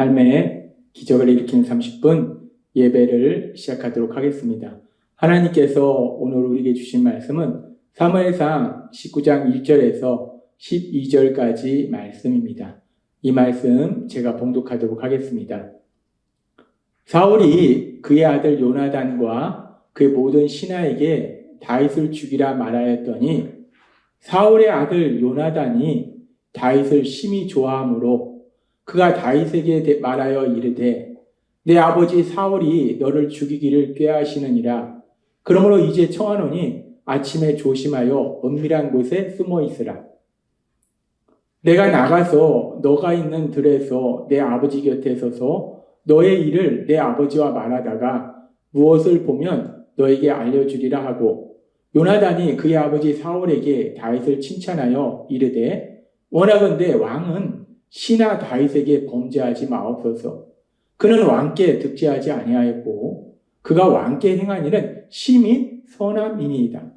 삶의 기적을 일으키는 30분 예배를 시작하도록 하겠습니다. 하나님께서 오늘 우리에게 주신 말씀은 사무엘상 19장 1절에서 12절까지 말씀입니다. 이 말씀 제가 봉독하도록 하겠습니다. 사울이 그의 아들 요나단과 그의 모든 신하에게 다윗을 죽이라 말하였더니 사울의 아들 요나단이 다윗을 심히 좋아하므로 그가 다윗에게 말하여 이르되 내 아버지 사울이 너를 죽이기를 꾀하시느니라. 그러므로 이제 청하노니 아침에 조심하여 은밀한 곳에 숨어 있으라. 내가 나가서 너가 있는 들에서 내 아버지 곁에 서서 너의 일을 내 아버지와 말하다가 무엇을 보면 너에게 알려주리라 하고, 요나단이 그의 아버지 사울에게 다윗을 칭찬하여 이르되 원하건대 왕은 신하 다윗에게 범죄하지 마옵소서. 그는 왕께 득죄하지 아니하였고 그가 왕께 행한 일은 심히 선함이니이다.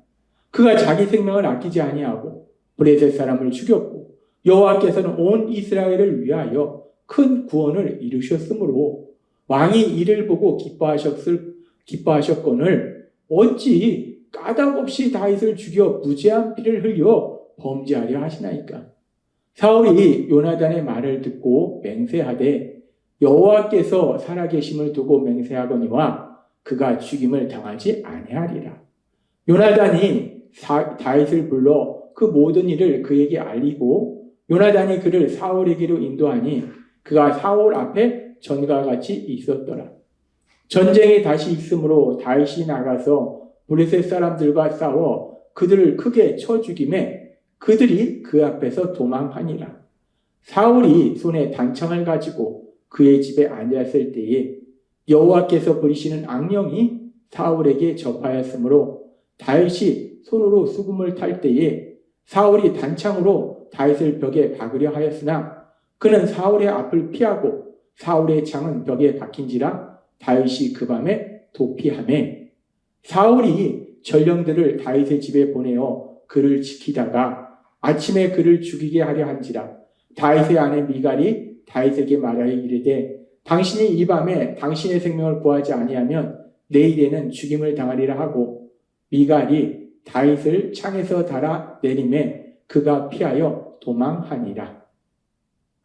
그가 자기 생명을 아끼지 아니하고 브레셋 사람을 죽였고 여호와께서는 온 이스라엘을 위하여 큰 구원을 이루셨으므로 왕이 이를 보고 기뻐하셨거늘 어찌 까닭없이 다윗을 죽여 무죄한 피를 흘려 범죄하려 하시나이까. 사울이 요나단의 말을 듣고 맹세하되 여호와께서 살아계심을 두고 맹세하거니와 그가 죽임을 당하지 아니하리라. 요나단이 다윗을 불러 그 모든 일을 그에게 알리고 요나단이 그를 사울에게로 인도하니 그가 사울 앞에 전과 같이 있었더라. 전쟁이 다시 있으므로 다윗이 나가서 브레셋 사람들과 싸워 그들을 크게 쳐 죽이매 그들이 그 앞에서 도망하니라. 사울이 손에 단창을 가지고 그의 집에 앉았을 때에 여호와께서 부리시는 악령이 사울에게 접하였으므로 다윗이 손으로 수금을 탈 때에 사울이 단창으로 다윗을 벽에 박으려 하였으나 그는 사울의 앞을 피하고 사울의 창은 벽에 박힌지라 다윗이 그 밤에 도피하매 사울이 전령들을 다윗의 집에 보내어 그를 지키다가 아침에 그를 죽이게 하려 한지라. 다윗의 아내 미갈이 다윗에게 말하여 이르되 당신이 이 밤에 당신의 생명을 구하지 아니하면 내일에는 죽임을 당하리라 하고 미갈이 다윗을 창에서 달아 내림에 그가 피하여 도망하니라.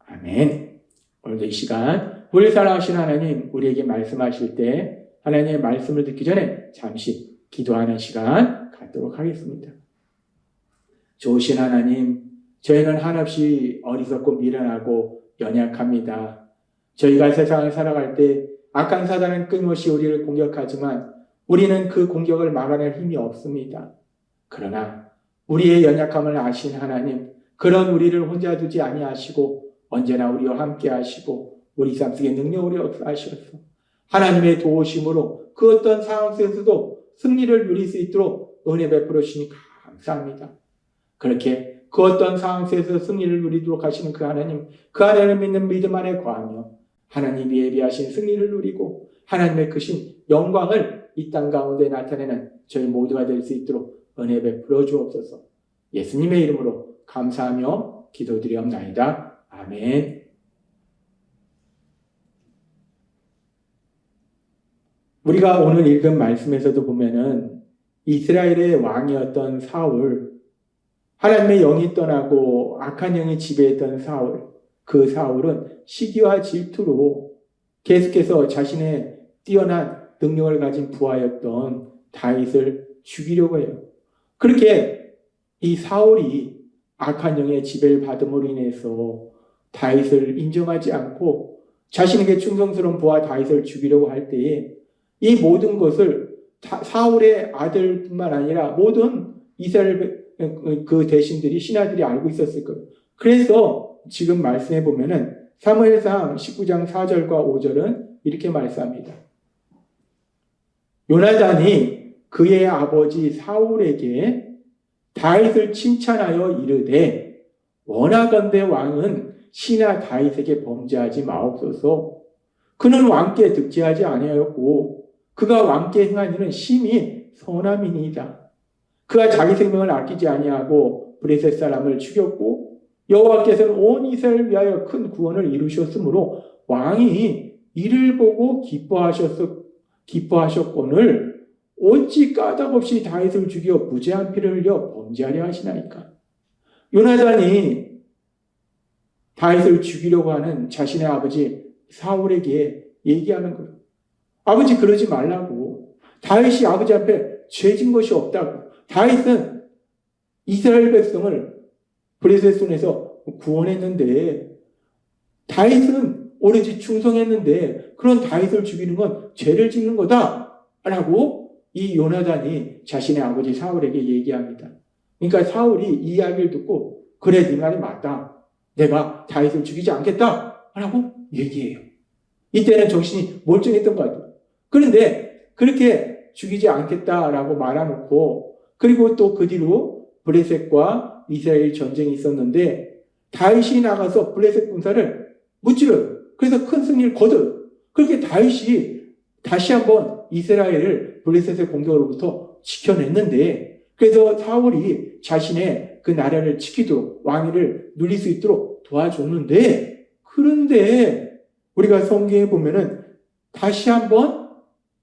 아멘. 오늘도 이 시간 우리 사랑하신 하나님 우리에게 말씀하실 때 하나님의 말씀을 듣기 전에 잠시 기도하는 시간 갖도록 하겠습니다. 좋으신 하나님, 저희는 한없이 어리석고 미련하고 연약합니다. 저희가 세상을 살아갈 때 악한 사단은 끊임없이 우리를 공격하지만 우리는 그 공격을 막아낼 힘이 없습니다. 그러나 우리의 연약함을 아신 하나님, 그런 우리를 혼자 두지 아니하시고 언제나 우리와 함께 하시고 우리 삶 속에 능력으로 역사하셔서 하나님의 도우심으로 그 어떤 상황 속에서도 승리를 누릴 수 있도록 은혜 베풀어 주시니 감사합니다. 그렇게 그 어떤 상황 속에서 승리를 누리도록 하시는 그 하나님을 믿는 믿음 안에 거하며 하나님이 예비하신 승리를 누리고 하나님의 크신 영광을 이 땅 가운데 나타내는 저희 모두가 될 수 있도록 은혜 베풀어 주옵소서. 예수님의 이름으로 감사하며 기도드리옵나이다. 아멘. 우리가 오늘 읽은 말씀에서도 보면은 이스라엘의 왕이었던 사울, 하나님의 영이 떠나고 악한 영이 지배했던 사울, 그 사울은 시기와 질투로 계속해서 자신의 뛰어난 능력을 가진 부하였던 다윗을 죽이려고 해요. 그렇게 이 사울이 악한 영의 지배를 받음으로 인해서 다윗을 인정하지 않고 자신에게 충성스러운 부하 다윗을 죽이려고 할 때에 이 모든 것을 사울의 아들뿐만 아니라 모든 이스라엘 그 대신들이 신하들이 알고 있었을 거예요. 그래서 지금 말씀해 보면은 사무엘상 19장 4절과 5절은 이렇게 말씀합니다. 요나단이 그의 아버지 사울에게 다윗을 칭찬하여 이르되 원하건대 왕은 신하 다윗에게 범죄하지 마옵소서. 그는 왕께 득죄하지 아니하였고 그가 왕께 행한 일은 심히 선함이니이다. 그가 자기 생명을 아끼지 아니하고 브레셋 사람을 죽였고 여호와께서는 온 이스라엘을 위하여 큰 구원을 이루셨으므로 왕이 이를 보고 기뻐하셨거늘 어찌 까닭없이 다윗을 죽여 무죄한 피를 흘려 범죄하려 하시나이까. 요나단이 다윗을 죽이려고 하는 자신의 아버지 사울에게 얘기하는 거예요. 아버지 그러지 말라고. 다윗이 아버지 앞에 죄진 것이 없다고. 다윗은 이스라엘 백성을 블레셋 손에서 구원했는데, 다윗은 오로지 충성했는데 그런 다윗을 죽이는 건 죄를 짓는 거다 라고 이 요나단이 자신의 아버지 사울에게 얘기합니다. 그러니까 사울이 이 이야기를 듣고 그래 네 말이 맞다. 내가 다윗을 죽이지 않겠다 라고 얘기해요. 이때는 정신이 멀쩡했던 것 같아요. 그런데 그렇게 죽이지 않겠다라고 말해놓고, 그리고 또 그 뒤로 블레셋과 이스라엘 전쟁이 있었는데 다윗이 나가서 블레셋 군사를 무찌르요. 그래서 큰 승리를 거둬요. 그렇게 다윗이 다시 한번 이스라엘을 블레셋의 공격으로부터 지켜냈는데, 그래서 사울이 자신의 그 나라를 지키도록 왕위를 누릴 수 있도록 도와줬는데, 그런데 우리가 성경에 보면은 다시 한번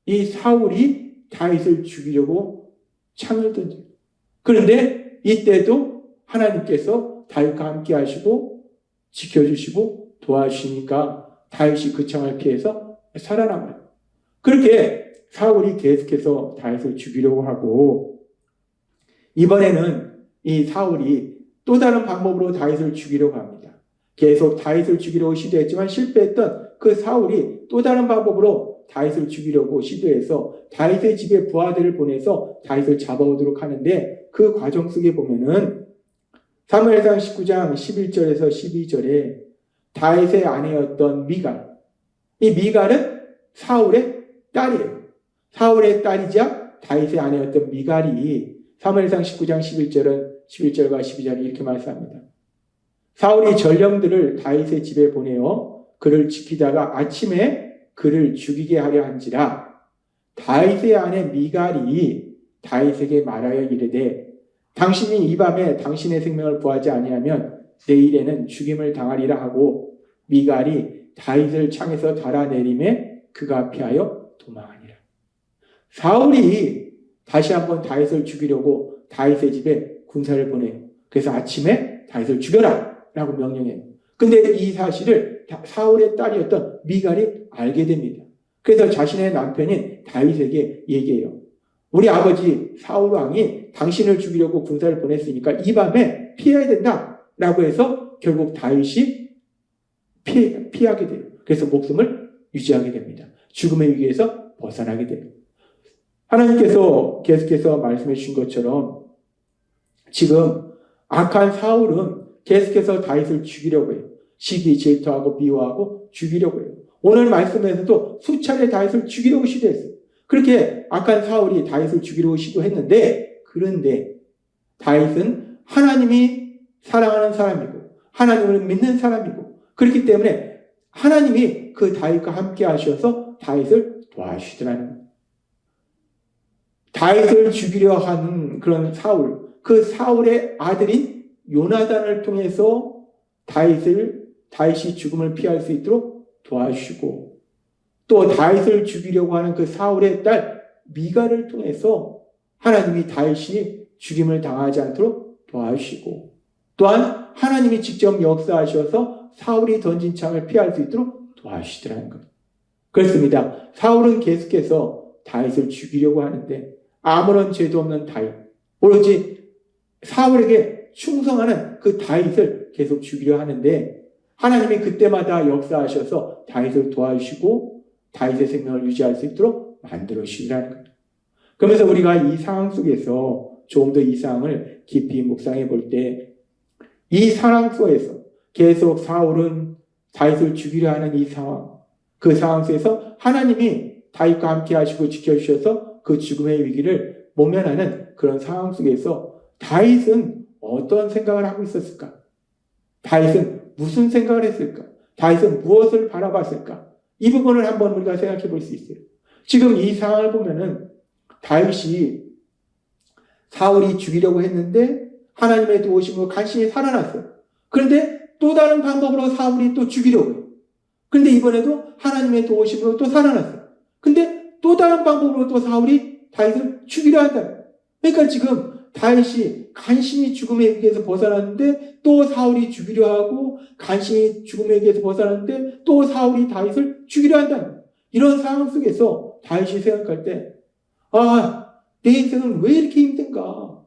이 사울이 다윗을 죽이려고 창을 던져요. 그런데 이때도 하나님께서 다윗과 함께 하시고 지켜주시고 도와주시니까 다윗이 그 창을 피해서 살아남아요. 그렇게 사울이 계속해서 다윗을 죽이려고 하고, 이번에는 이 사울이 또 다른 방법으로 다윗을 죽이려고 합니다. 계속 다윗을 죽이려고 시도했지만 실패했던 그 사울이 또 다른 방법으로 다윗을 죽이려고 시도해서 다윗의 집에 부하들을 보내서 다윗을 잡아오도록 하는데, 그 과정 속에 보면은 사무엘상 19장 11절에서 12절에 다윗의 아내였던 미갈, 이 미갈은 사울의 딸이에요. 사울의 딸이자 다윗의 아내였던 미갈이 사무엘상 19장 11절과 12절에 이렇게 말씀합니다. 사울이 전령들을 다윗의 집에 보내어 그를 지키다가 아침에 그를 죽이게 하려 한지라 다윗의 아내 미갈이 다윗에게 말하여 이르되 당신이 이 밤에 당신의 생명을 구하지 아니하면 내일에는 죽임을 당하리라 하고, 미갈이 다윗을 창에서 달아내림에 그가 피하여 도망하니라. 사울이 다시 한번 다윗을 죽이려고 다윗의 집에 군사를 보내요. 그래서 아침에 다윗을 죽여라 라고 명령해요. 근데 이 사실을 사울의 딸이었던 미갈이 알게 됩니다. 그래서 자신의 남편인 다윗에게 얘기해요. 우리 아버지 사울 왕이 당신을 죽이려고 군사를 보냈으니까 이 밤에 피해야 된다 라고 해서 결국 다윗이 피하게 돼요. 그래서 목숨을 유지하게 됩니다. 죽음의 위기에서 벗어나게 됩니다. 하나님께서 계속해서 말씀해 주신 것처럼 지금 악한 사울은 계속해서 다윗을 죽이려고 해요. 시기 질투하고 미워하고 죽이려고 해요. 오늘 말씀에서도 수차례 다윗을 죽이려고 시도했어요. 그렇게 악한 사울이 다윗을 죽이려고 시도했는데, 그런데 다윗은 하나님이 사랑하는 사람이고 하나님을 믿는 사람이고, 그렇기 때문에 하나님이 그 다윗과 함께 하셔서 다윗을 도와주시더라는 거예요. 다윗을 죽이려 하는 그런 사울, 그 사울의 아들인 요나단을 통해서 다윗이 죽음을 피할 수 있도록 도와주시고, 또 다윗을 죽이려고 하는 그 사울의 딸 미갈을 통해서 하나님이 다윗이 죽임을 당하지 않도록 도와주시고, 또한 하나님이 직접 역사하셔서 사울이 던진 창을 피할 수 있도록 도와주시더라는 거예요. 그렇습니다. 사울은 계속해서 다윗을 죽이려고 하는데 아무런 죄도 없는 다윗, 오로지 사울에게 충성하는 그 다윗을 계속 죽이려 하는데, 하나님이 그때마다 역사하셔서 다윗을 도와주시고 다윗의 생명을 유지할 수 있도록 만들어 주시라는 거예요. 그러면서 우리가 이 상황 속에서 조금 더 이 상황을 깊이 묵상해 볼 때, 이 상황 속에서 계속 사울은 다윗을 죽이려 하는 이 상황, 그 상황 속에서 하나님이 다윗과 함께 하시고 지켜주셔서 그 죽음의 위기를 모면하는 그런 상황 속에서 다윗은 어떤 생각을 하고 있었을까? 다윗은 무슨 생각을 했을까? 다윗은 무엇을 바라봤을까? 이 부분을 한번 우리가 생각해 볼 수 있어요. 지금 이 상황을 보면은 다윗이 사울이 죽이려고 했는데 하나님의 도우심으로 간신히 살아났어요. 그런데 또 다른 방법으로 사울이 또 죽이려고 해요. 그런데 이번에도 하나님의 도우심으로 또 살아났어요. 근데 또 다른 방법으로 또 사울이 다윗을 죽이려 한다. 그러니까 지금 다윗이 간신히 죽음의 위기에서 벗어났는데 또 사울이 죽이려 하고, 간신히 죽음의 위기에서 벗어났는데 또 사울이 다윗을 죽이려 한다. 이런 상황 속에서 다윗이 생각할 때, 내 인생은 왜 이렇게 힘든가?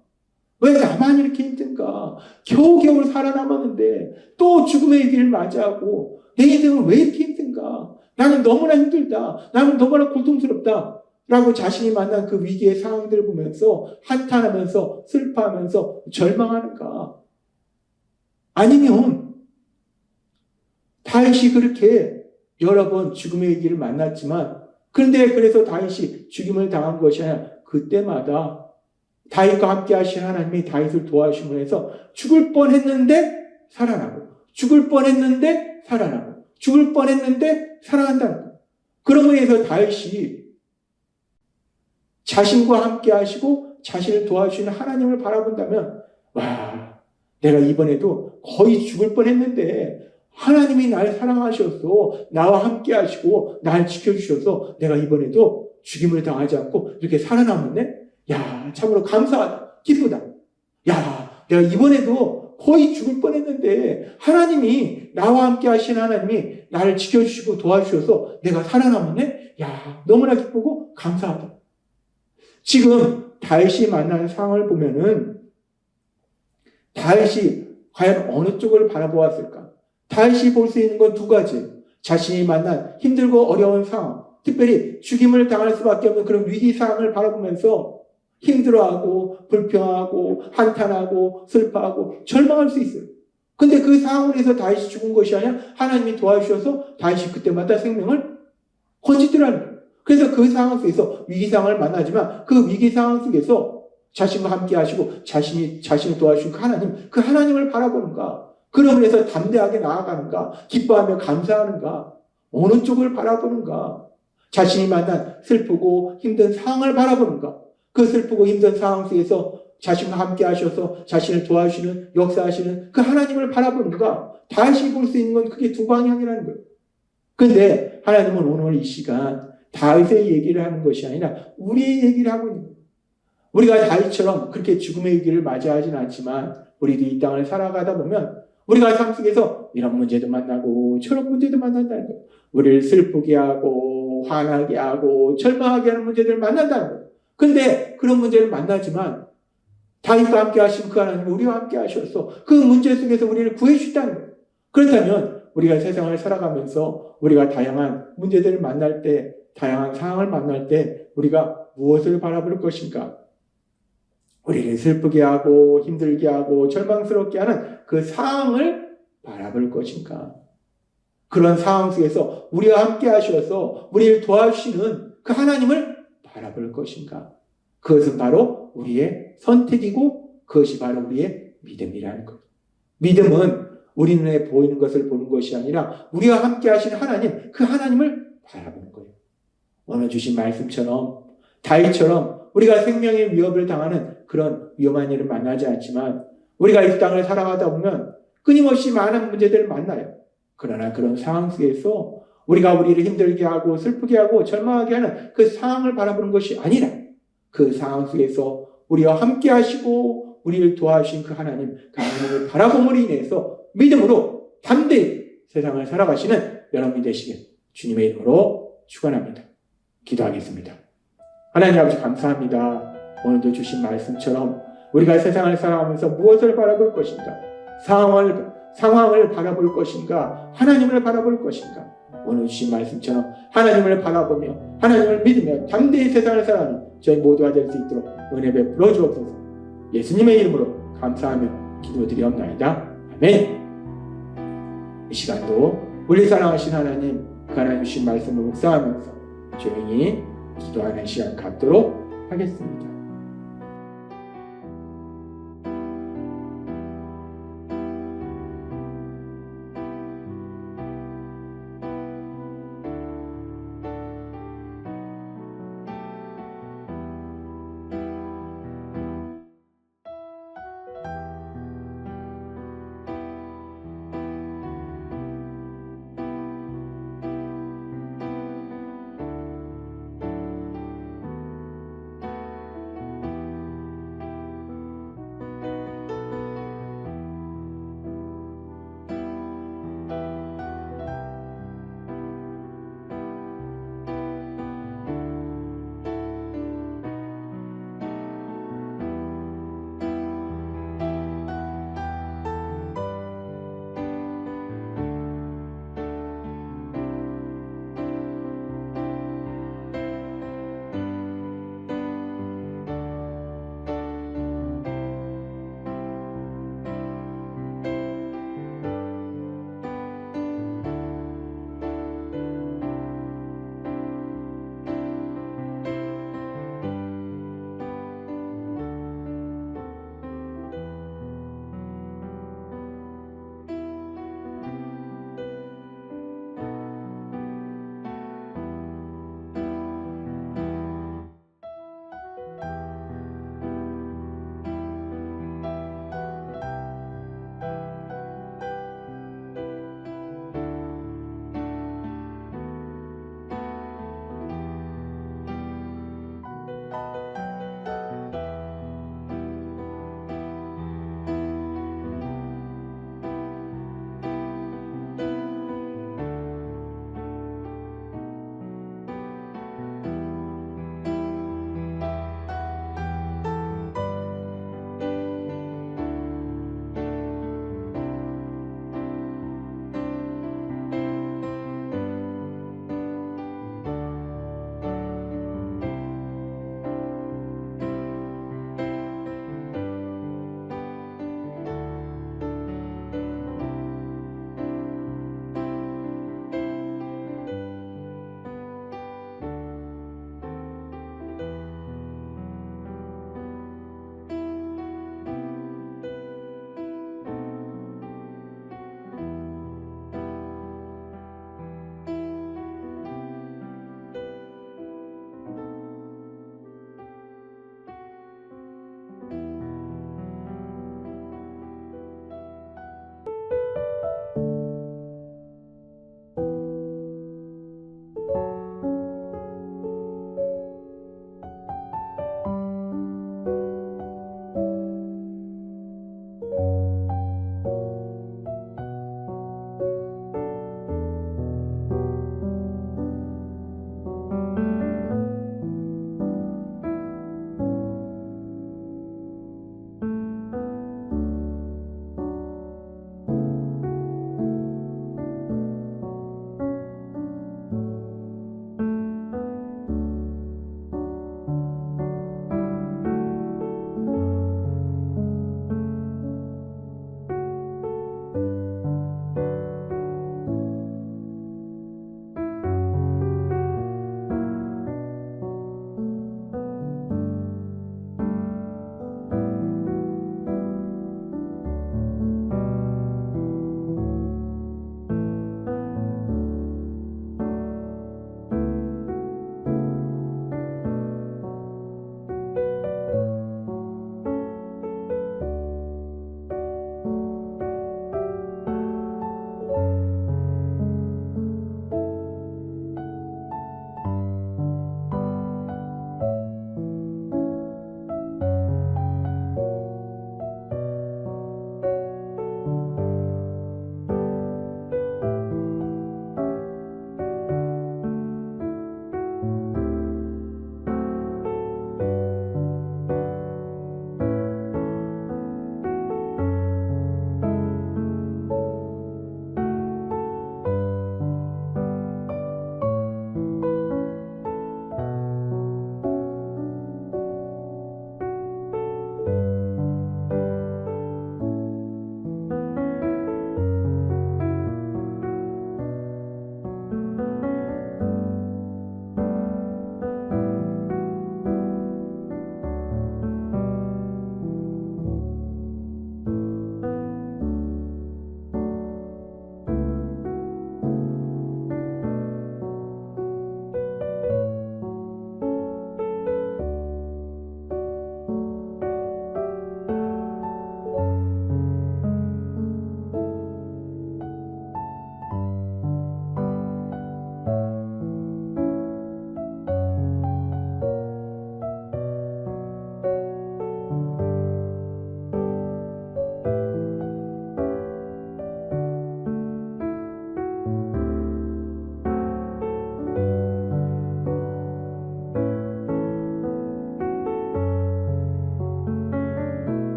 왜 나만 이렇게 힘든가? 겨우겨우 살아남았는데 또 죽음의 위기를 맞이하고 내 인생은 왜 이렇게 힘든가? 나는 너무나 힘들다. 나는 너무나 고통스럽다. 라고 자신이 만난 그 위기의 상황들을 보면서 한탄하면서 슬퍼하면서 절망하는가? 아니면 다윗이 그렇게 여러 번 죽음의 위기를 만났지만, 그런데 그래서 다윗이 죽임을 당한 것이 아니라 그때마다 다윗과 함께 하신 하나님이 다윗을 도와주심으로 해서 죽을 뻔했는데 살아나고, 죽을 뻔했는데 살아나고, 죽을 뻔했는데 살아난다는 거예요. 그러므로 해서 다윗이 자신과 함께 하시고 자신을 도와주시는 하나님을 바라본다면, 내가 이번에도 거의 죽을 뻔했는데 하나님이 날 사랑하셔서 나와 함께 하시고 날 지켜주셔서 내가 이번에도 죽임을 당하지 않고 이렇게 살아남았네? 참으로 감사하다. 기쁘다. 내가 이번에도 거의 죽을 뻔했는데 하나님이, 나와 함께 하신 하나님이 나를 지켜주시고 도와주셔서 내가 살아남았네? 너무나 기쁘고 감사하다. 지금 다윗이 만난 상황을 보면은 다윗이 과연 어느 쪽을 바라보았을까? 다윗이 볼 수 있는 건 두 가지. 자신이 만난 힘들고 어려운 상황, 특별히 죽임을 당할 수밖에 없는 그런 위기 상황을 바라보면서 힘들어하고 불평하고 한탄하고 슬퍼하고 절망할 수 있어요. 근데 그 상황에서 다윗이 죽은 것이 아니라 하나님이 도와주셔서 다윗이 그때마다 생명을 건지더라는 거예요. 그래서 그 상황 속에서 위기 상황을 만나지만 그 위기 상황 속에서 자신과 함께 하시고 자신을 도와주신 그 하나님을 바라보는가? 그러므로 해서 담대하게 나아가는가? 기뻐하며 감사하는가? 어느 쪽을 바라보는가? 자신이 만난 슬프고 힘든 상황을 바라보는가? 그 슬프고 힘든 상황 속에서 자신과 함께 하셔서 자신을 도와주시는, 역사하시는 그 하나님을 바라보는가? 다윗이 볼 수 있는 건 그게 두 방향이라는 거예요. 근데 하나님은 오늘 이 시간 다윗의 얘기를 하는 것이 아니라 우리의 얘기를 하고 있는 거예요. 우리가 다윗처럼 그렇게 죽음의 위기를 맞이하지는 않지만 우리도 이 땅을 살아가다 보면 우리가 삶 속에서 이런 문제도 만나고 저런 문제도 만난다는 거예요. 우리를 슬프게 하고 화나게 하고 절망하게 하는 문제들을 만난다는 거예요. 근데 그런 문제를 만나지만 다윗과 함께 하신 그 하나님이 우리와 함께 하셔서 그 문제 속에서 우리를 구해주셨다는 거예요. 그렇다면 우리가 세상을 살아가면서 우리가 다양한 문제들을 만날 때, 다양한 상황을 만날 때 우리가 무엇을 바라볼 것인가? 우리를 슬프게 하고 힘들게 하고 절망스럽게 하는 그 상황을 바라볼 것인가? 그런 상황 속에서 우리와 함께 하셔서 우리를 도와주시는 그 하나님을 바라볼 것인가? 그것은 바로 우리의 선택이고 그것이 바로 우리의 믿음이라는 것. 믿음은 우리 눈에 보이는 것을 보는 것이 아니라 우리와 함께 하시는 하나님, 그 하나님을 바라보는 거예요. 오늘 주신 말씀처럼 다윗처럼 우리가 생명의 위협을 당하는 그런 위험한 일을 만나지 않지만 우리가 이 땅을 살아가다 보면 끊임없이 많은 문제들을 만나요. 그러나 그런 상황 속에서 우리가 우리를 힘들게 하고 슬프게 하고 절망하게 하는 그 상황을 바라보는 것이 아니라 그 상황 속에서 우리와 함께 하시고 우리를 도와주신 그 하나님을 바라봄으로 인해서 믿음으로 담대히 세상을 살아가시는 여러분이 되시길 주님의 이름으로 축원합니다. 기도하겠습니다. 하나님 아버지 감사합니다. 오늘도 주신 말씀처럼 우리가 세상을 살아가면서 무엇을 바라볼 것인가? 상황을 바라볼 것인가? 하나님을 바라볼 것인가? 오늘 주신 말씀처럼 하나님을 바라보며 하나님을 믿으며 담대히 세상을 살아가는 저희 모두가 될 수 있도록 은혜 베풀어 주옵소서. 예수님의 이름으로 감사하며 기도드리옵나이다. 아멘. 이 시간도 우리 사랑하신 하나님, 그 하나님 주신 말씀을 묵상하면서 조용히 기도하는 시간 갖도록 하겠습니다.